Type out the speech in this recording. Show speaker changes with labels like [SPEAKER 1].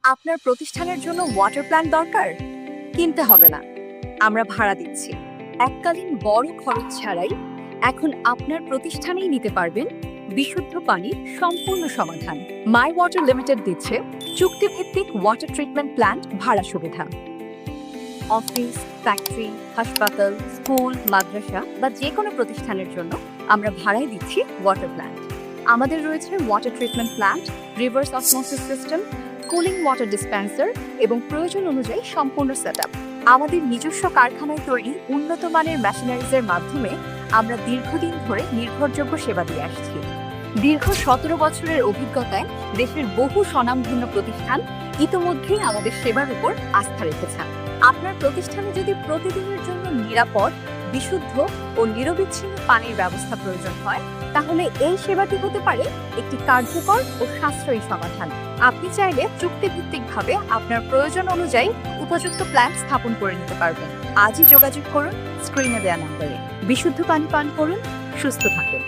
[SPEAKER 1] আপনার প্রতিষ্ঠানের জন্য ওয়াটার প্ল্যান দরকার? কিনতে হবে না, আমরা ভাড়া দিচ্ছি। এককালীন বড় খরচ ছাড়াই এখন আপনার প্রতিষ্ঠানেই নিতে পারবেন বিশুদ্ধ পানির সম্পূর্ণ সমাধান। মাই ওয়াটার লিমিটেড দিচ্ছে চুক্তিভিত্তিক ওয়াটার ট্রিটমেন্ট প্ল্যান্ট ভাড়া সুবিধা। অফিস, ফ্যাক্টরি, হাসপাতাল, স্কুল, মাদ্রাসা বা যে কোনো প্রতিষ্ঠানের জন্য আমরা ভাড়ায় দিচ্ছি ওয়াটার প্ল্যান্ট। আমাদের রয়েছে water treatment plant, reverse osmosis system, cooling water dispenser এবং প্রয়োজন অনুযায়ী সম্পূর্ণ সেটআপ। আমাদের নিজস্ব কারখানায় তৈরি উন্নত মানের মেশিনারিজের মাধ্যমে আমরা দীর্ঘদিন ধরে নির্ভরযোগ্য সেবা দিয়ে আসছি। দীর্ঘ 17 বছরের অভিজ্ঞতায় দেশের বহু স্বনামধন্য প্রতিষ্ঠান ইতোমধ্যেই আমাদের সেবার উপর আস্থা রেখেছেন। আপনার প্রতিষ্ঠানে যদি প্রতিদিনের জন্য নিরাপদ, বিশুদ্ধ ও নিরবিচ্ছিন্ন পানির ব্যবস্থা প্রয়োজন হয়, তাহলে এই সেবাটি হতে পারে একটি কার্যকর ও সাশ্রয়ী সমাধান। আপনি চাইলে চুক্তিভিত্তিকভাবে আপনার প্রয়োজন অনুযায়ী উপযুক্ত প্ল্যান স্থাপন করে নিতে পারবেন। আজই যোগাযোগ করুন স্ক্রিনে দেওয়া নম্বরে। বিশুদ্ধ পানি পান করুন, সুস্থ থাকুন।